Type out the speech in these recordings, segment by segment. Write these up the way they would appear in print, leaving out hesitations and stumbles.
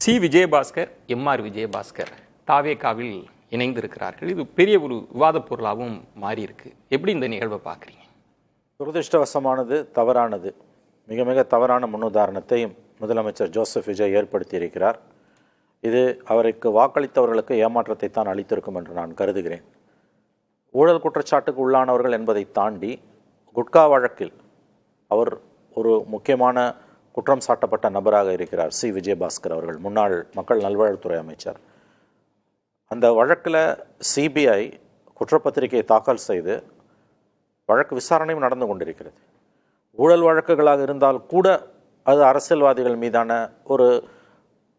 C. Vijayabaskar, MR. Vijayabaskar தாவேகாவில் இணைந்திருக்கிறார்கள். இது பெரிய ஒரு விவாதப் பொருளாகவும் மாறி இருக்கு. எப்படி இந்த நிகழ்வை பார்க்குறீங்க? துரதிருஷ்டவசமானது, தவறானது, மிக மிக தவறான முன்னுதாரணத்தை முதலமைச்சர் ஜோசப் விஜய் ஏற்படுத்தி இருக்கிறார். இது அவருக்கு வாக்களித்தவர்களுக்கு ஏமாற்றத்தை தான் அளித்திருக்கும் என்று நான் கருதுகிறேன். ஊழல் குற்றச்சாட்டுக்கு உள்ளானவர்கள் என்பதை தாண்டி குட்கா வழக்கில் அவர் ஒரு முக்கியமான குற்றம் சாட்டப்பட்ட நபராக இருக்கிறார். சி. விஜயபாஸ்கர் அவர்கள், முன்னாள் மக்கள் நல்வாழ்வுத்துறை அமைச்சர். அந்த வழக்கில் சிபிஐ குற்றப்பத்திரிகை தாக்கல் செய்து வழக்கு விசாரணையும் நடந்து கொண்டிருக்கிறது. ஊழல் வழக்குகளாக இருந்தால் கூட அது அரசியல்வாதிகள் மீதான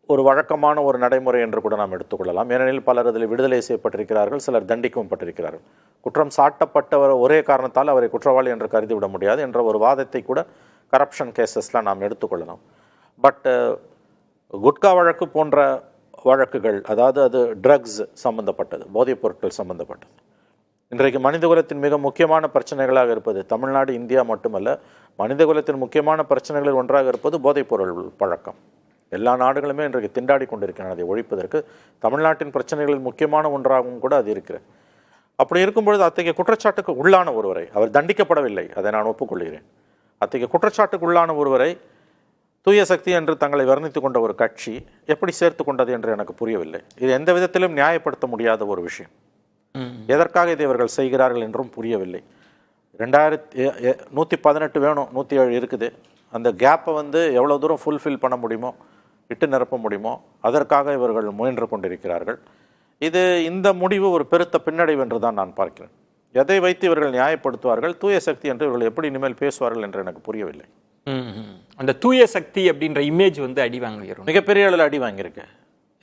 ஒரு வழக்கமான ஒரு நடைமுறை என்று கூட நாம் எடுத்துக்கொள்ளலாம். ஏனெனில் பலர் அதில் விடுதலை செய்யப்பட்டிருக்கிறார்கள், சிலர் தண்டிக்கவும் பட்டிருக்கிறார்கள். குற்றம் சாட்டப்பட்டவர் ஒரே காரணத்தால் அவரை குற்றவாளி என்று கருதிவிட முடியாது என்ற ஒரு வாதத்தை கூட கரப்ஷன் கேசஸ்லாம் நாம் எடுத்துக்கொள்ளலாம். பட் குட்கா வழக்கு போன்ற வழக்குகள், அதாவது அது ட்ரக்ஸ் சம்பந்தப்பட்டது, போதைப் பொருட்கள் சம்பந்தப்பட்டது, இன்றைக்கு மனிதகுலத்தின் மிக முக்கியமான பிரச்சனைகளாக இருப்பது, தமிழ்நாடு இந்தியா மட்டுமல்ல, மனிதகுலத்தின் முக்கியமான பிரச்சனைகளில் ஒன்றாக இருப்பது போதைப் பொருள் பழக்கம். எல்லா நாடுகளுமே இன்றைக்கு திண்டாடி கொண்டிருக்கின்றன அதை ஒழிப்பதற்கு. தமிழ்நாட்டின் பிரச்சனைகளில் முக்கியமான ஒன்றாகவும் கூட அது இருக்கிறது. அப்படி இருக்கும்பொழுது அத்தகைய குற்றச்சாட்டுக்கு உள்ளான ஒருவரை, அவர் தண்டிக்கப்படவில்லை, அதை நான் ஒப்புக்கொள்கிறேன், அத்தகைய குற்றச்சாட்டுக்கு உள்ளான ஒருவரை தூய சக்தி என்று தங்களை வர்ணித்து கொண்ட ஒரு கட்சி எப்படி சேர்த்து கொண்டது என்று எனக்கு புரியவில்லை. இது எந்த விதத்திலும் நியாயப்படுத்த முடியாத ஒரு விஷயம். எதற்காக இதை இவர்கள் செய்கிறார்கள் என்றும் புரியவில்லை. 118 வேணும், 107 இருக்குது. அந்த கேப்பை எவ்வளோ தூரம் ஃபுல்ஃபில் பண்ண முடியுமோ, இட்டு நிரப்ப முடியுமோ, அதற்காக இவர்கள் முயன்று கொண்டிருக்கிறார்கள். இந்த முடிவு ஒரு பெருத்த பின்னடைவு என்று தான் நான் பார்க்கிறேன். எதை வைத்து இவர்கள் நியாயப்படுத்துவார்கள்? தூய சக்தி என்று இவர்கள் எப்படி இனிமேல் பேசுவார்கள் என்று எனக்கு புரியவில்லை. அந்த தூய சக்தி அப்படின்ற இமேஜ் அடி வாங்கிடும், மிகப்பெரிய அளவில் அடி வாங்கியிருக்கு.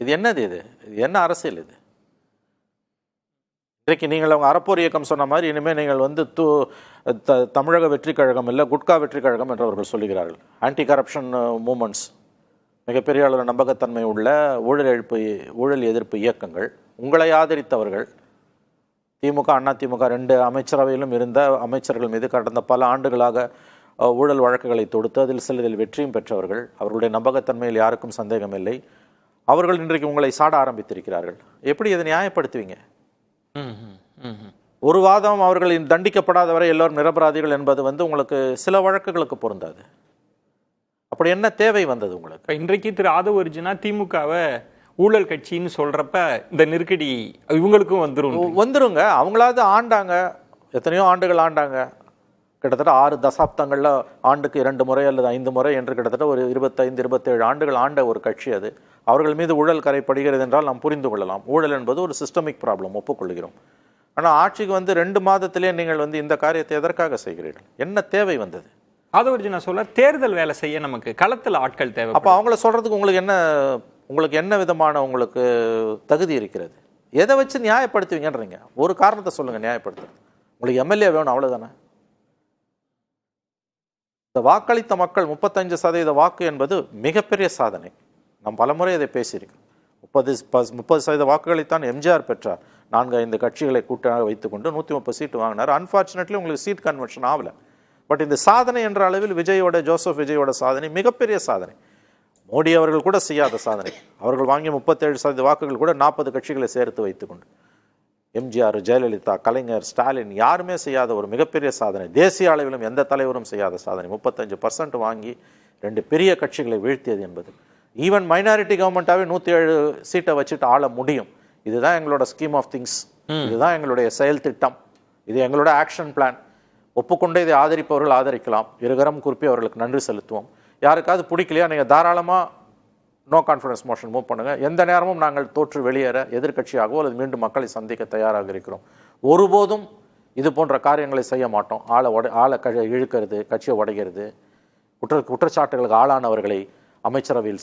இது என்னது? இது என்ன அரசியல்? இது இன்றைக்கு நீங்கள் அவங்க அறப்போர் இயக்கம் சொன்ன மாதிரி இனிமேல் நீங்கள் தமிழக வெற்றி கழகம் இல்லை, குட்கா வெற்றி கழகம் என்று அவர்கள் சொல்லுகிறார்கள். ஆன்டி கரப்ஷன் மூமெண்ட்ஸ், மிகப்பெரிய அளவில் நம்பகத்தன்மை உள்ள ஊழல் எதிர்ப்பு இயக்கங்கள், உங்களை ஆதரித்தவர்கள், திமுக அதிமுக 2 அமைச்சரவையிலும் இருந்த அமைச்சர்கள் மீது கடந்த பல ஆண்டுகளாக ஊழல் வழக்குகளை தொடுத்து அதில் சிலதில் வெற்றியும் பெற்றவர்கள், அவர்களுடைய நம்பகத்தன்மையில் யாருக்கும் சந்தேகம் இல்லை. அவர்கள் இன்றைக்கு உங்களை சாட ஆரம்பித்திருக்கிறார்கள். எப்படி இதை நியாயப்படுத்துவீங்க? ஒரு வாதம், அவர்கள் தண்டிக்கப்படாதவரை எல்லோரும் நிரபராதிகள் என்பது உங்களுக்கு சில வழக்குகளுக்கு பொருந்தாது. அப்படி என்ன தேவை வந்தது உங்களுக்கு? இன்றைக்கு திரு ஆதவ அர்ஜுனா திமுகவை ஊழல் கட்சின்னு சொல்றப்ப இந்த நெருக்கடி இவங்களுக்கும் வந்துருங்க. அவங்களாவது ஆண்டாங்க, எத்தனையோ ஆண்டுகள் ஆண்டாங்க, கிட்டத்தட்ட 6 தசாப்தங்களில் ஆண்டுக்கு 2 முறை அல்லது 5 முறை என்று கிட்டத்தட்ட ஒரு 25-27 ஆண்டுகள் ஆண்ட ஒரு கட்சி அது. அவர்கள் மீது ஊழல் கரைப்படுகிறது என்றால் நாம் புரிந்து கொள்ளலாம். ஊழல் என்பது ஒரு சிஸ்டமிக் ப்ராப்ளம், ஒப்புக்கொள்கிறோம். ஆனால் ஆட்சிக்கு 2 மாதத்திலே நீங்கள் இந்த காரியத்தை எதற்காக செய்கிறீர்கள்? என்ன தேவை வந்தது? ஆதவர்ஜுனா சொல்ல தேர்தல் வேலை செய்ய நமக்கு களத்தில் ஆட்கள் தேவை. அப்போ அவங்கள சொல்றதுக்கு உங்களுக்கு என்ன விதமான உங்களுக்கு தகுதி இருக்கிறது? எதை வச்சு நியாயப்படுத்துவீங்கன்றீங்க? ஒரு காரணத்தை சொல்லுங்க நியாயப்படுத்துறது. உங்களுக்கு எம்எல்ஏ வேணும், அவ்வளவுதானே? இந்த வாக்களித்த மக்கள் 35% வாக்கு என்பது மிகப்பெரிய சாதனை. நாம் பலமுறை அதை பேசியிருக்கோம். 30% வாக்குகளைத்தான் எம்ஜிஆர் பெற்றார். 4-5 கட்சிகளை கூட்டாக வைத்துக்கொண்டு 130 சீட்டு வாங்கினார். அன்பார்ச்சுனேட்லி உங்களுக்கு சீட் கன்வென்ஷன் ஆகல. பட் இந்த சாதனை என்ற அளவில் ஜோசப் விஜயோட சாதனை மிகப்பெரிய சாதனை. மோடி அவர்கள் கூட செய்யாத சாதனை. அவர்கள் வாங்கிய 37% வாக்குகள் கூட 40 கட்சிகளை சேர்த்து வைத்துக்கொண்டு, எம்ஜிஆர், ஜெயலலிதா, கலைஞர், ஸ்டாலின் யாருமே செய்யாத ஒரு மிகப்பெரிய சாதனை. தேசிய அளவிலும் எந்த தலைவரும் செய்யாத சாதனை. 35% வாங்கி 2 பெரிய கட்சிகளை வீழ்த்தியது என்பது. ஈவன் மைனாரிட்டி கவர்மெண்ட்டாகவே 107 சீட்டை வச்சுட்டு ஆள முடியும். இதுதான் எங்களோட ஸ்கீம் ஆஃப் திங்ஸ், இதுதான் எங்களுடைய செயல் திட்டம், இது எங்களோட ஆக்ஷன் பிளான். ஒப்புக்கொண்டு இதை ஆதரிப்பவர்கள் ஆதரிக்கலாம், இருகரம் குறிப்பி அவர்களுக்கு நன்றி செலுத்துவோம். யாருக்காவது பிடிக்கலையா நீங்கள் தாராளமாக நோ கான்ஃபிடன்ஸ் மோஷன் மூவ் பண்ணுங்கள். எந்த நேரமும் நாங்கள் தோற்று வெளியேற எதிர்கட்சியாகவோ அல்லது மீண்டும் மக்களை சந்திக்க தயாராக இருக்கிறோம். ஒருபோதும் இது போன்ற காரியங்களை செய்ய மாட்டோம். ஆளை இழுக்கிறது, கட்சியை உடைகிறது, குற்றச்சாட்டுகளுக்கு ஆளானவர்களை அமைச்சரவையில்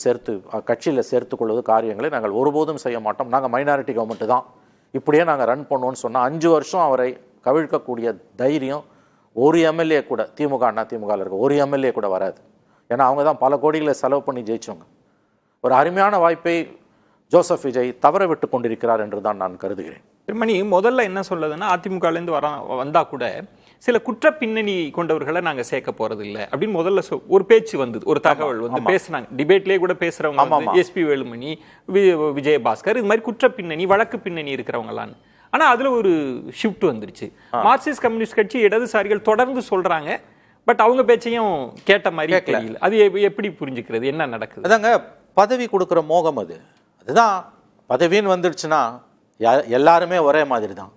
கட்சியில் சேர்த்து கொள்வது காரியங்களை நாங்கள் ஒருபோதும் செய்ய மாட்டோம். நாங்கள் மைனாரிட்டி கவர்மெண்ட் தான், இப்படியே நாங்கள் ரன் பண்ணுவோம்னு சொன்னால் 5 வருஷம் அவரை கவிழ்க்கக்கூடிய தைரியம் ஒரு எம்எல்ஏ கூட, திமுக அதிமுகவில் இருக்க ஒரு எம்எல்ஏ கூட வராது. ஏன்னா அவங்க தான் பல கோடிகளை செலவு பண்ணி ஜெயிச்சவங்க. ஒரு அருமையான வாய்ப்பை ஜோசப் விஜய் தவற விட்டு கொண்டிருக்கிறார் என்று தான் நான் கருதுகிறேன். திருமணி முதல்ல என்ன சொல்லுதுன்னா, அதிமுகலேருந்து வந்தா கூட சில குற்ற பின்னணி கொண்டவர்களை நாங்க சேர்க்க போறது இல்ல அப்படின்னு முதல்ல ஒரு பேச்சு வந்தது, ஒரு தகவல் வந்து பேசினாங்க. டிபேட்லயே கூட பேசுறவங்க எஸ்பி வேலுமணி, விஜயபாஸ்கர், இது மாதிரி குற்ற பின்னணி வழக்கு பின்னணி இருக்கிறவங்களான்னு. ஆனா அதுல ஒரு ஷிஃப்ட் வந்துருச்சு. மார்க்சிஸ்ட் கம்யூனிஸ்ட் கட்சி இடதுசாரிகள் தொடர்ந்து சொல்றாங்க, பட் அவங்க பேச்சையும் கேட்ட மாதிரி தெரியல. அது எப்படி புரிஞ்சுக்கிறது, என்ன நடக்குது? அதாங்க பதவி கொடுக்குற மோகம். அதுதான் பதவின்னு வந்துடுச்சுன்னா எல்லாருமே ஒரே மாதிரி தான்.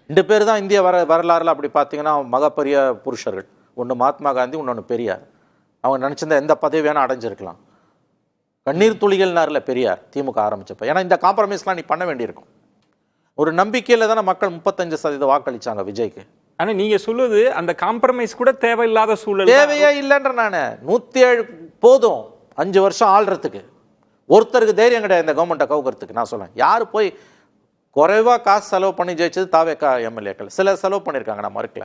2 பேர் தான் இந்திய வரலாறுல அப்படி பார்த்தீங்கன்னா மகப்பெரிய புருஷர்கள். ஒன்று மகாத்மா காந்தி, இன்னொன்று பெரியார். அவங்க நினச்சிருந்தா எந்த பதவி வேணால் அடைஞ்சிருக்கலாம். கண்ணீர் துளிகள்னார்ல பெரியார் திமுக ஆரம்பிச்சப்ப. ஏன்னா இந்த காம்ப்ரமைஸ்லாம் நீ பண்ண வேண்டியிருக்கும். ஒரு நம்பிக்கையில் தானே மக்கள் 35% வாக்களிச்சாங்க விஜய்க்கு. ஆனா நீங்க சொல்லுவது அந்த காம்ப்ரமைஸ் கூட தேவையில்லாத சூழல். தேவையே இல்லைன்ற நான் 107 போதும் 5 வருஷம் ஆள்றதுக்கு. ஒருத்தருக்கு தைரியம் கிடையாது இந்த கவர்மெண்ட்டை கவுக்கிறதுக்கு. நான் சொல்றேன், யாரு போய் குறைவாக காசு செலவு பண்ணி ஜெயிச்சது தாவேக்கா எம்எல்ஏக்கள். சில செலவு பண்ணியிருக்காங்க, நான் மறுக்கல.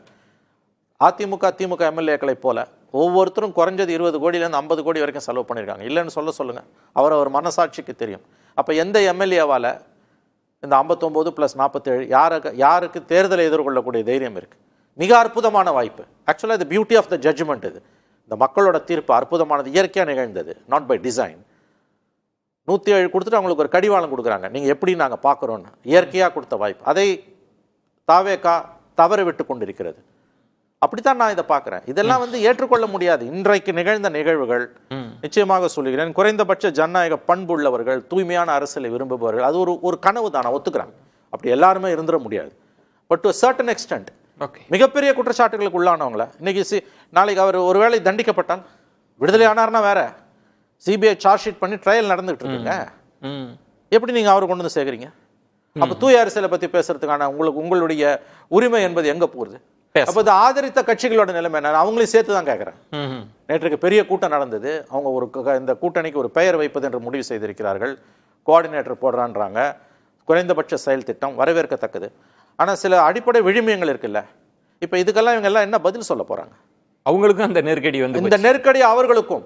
அதிமுக திமுக எம்எல்ஏக்களை போல ஒவ்வொருத்தரும் குறைஞ்சது 20 கோடியிலேருந்து 50 கோடி வரைக்கும் செலவு பண்ணியிருக்காங்க. இல்லைன்னு சொல்லுங்க, அவர் மனசாட்சிக்கு தெரியும். அப்போ எந்த எம்எல்ஏவால் இந்த 59 + 47 யாருக்கு தேர்தலை எதிர்கொள்ளக்கூடிய தைரியம் இருக்கு? மிக அற்புதமான வாய்ப்பு. ஆக்சுவலாக இது பியூட்டி ஆஃப் த ஜட்ஜ்மெண்ட். இது இந்த மக்களோட தீர்ப்பு அற்புதமானது, இயற்கையாக நிகழ்ந்தது, நாட் பை டிசைன். 107 கொடுத்துட்டு அவங்களுக்கு ஒரு கடிவாளம் கொடுக்குறாங்க, நீங்கள் எப்படி நாங்கள் பார்க்குறோன்னு. இயற்கையாக கொடுத்த வாய்ப்பு, அதை தாவேக்கா தவற விட்டு கொண்டிருக்கிறது. அப்படித்தான் நான் இதை பார்க்குறேன். இதெல்லாம் வந்து ஏற்றுக்கொள்ள முடியாது. இன்றைக்கு நிகழ்ந்த நிகழ்வுகள் நிச்சயமாக சொல்லுகிறேன், குறைந்தபட்ச ஜனநாயக பண்பு உள்ளவர்கள், தூய்மையான அரசியலை விரும்புபவர்கள், அது ஒரு கனவு தான், நான் ஒத்துக்கிறேன். அப்படி எல்லாருமே இருந்துட முடியாது. பட் டு சர்டன் எக்ஸ்டென்ட் மிகப்பெரிய குற்றச்சாட்டுகளுக்கு உள்ளானவங்கள இன்னைக்கு நாளைக்கு அவர் ஒருவேளை தண்டிக்கப்பட்டால் விடுதலை ஆனார்னா வேற. சிபிஐ சார்ஜ் ஷீட் பண்ணி ட்ரையல் நடந்துகிட்டு இருக்குங்க. எப்படி நீங்க அவரை கொண்டு வந்து சேர்க்குறீங்க? அப்ப தூய அரசியலை பத்தி பேசுறதுக்கான உங்களுடைய உரிமை என்பது எங்க போகுது? அப்ப இது ஆதரித்த கட்சிகளோட நிலைமை என்ன? அவங்களையும் சேர்த்து தான் கேட்கிறேன். நேற்றுக்கு பெரிய கூட்டம் நடந்தது. அவங்க இந்த கூட்டணிக்கு ஒரு பெயர் வைப்பது என்று முடிவு செய்திருக்கிறார்கள். கோஆர்டினேட்டர் போடுறான்றாங்க. குறைந்தபட்ச செயல் திட்டம் வரவேற்கத்தக்கது. ஆனா சில அடிப்படை விழுமியங்கள் இருக்குல்ல, இப்ப இதுக்கெல்லாம் இவங்க எல்லாம் என்ன பதில் சொல்ல போறாங்க? அவங்களுக்கும் அந்த நெருக்கடி வந்து இந்த நெருக்கடி அவர்களுக்கும்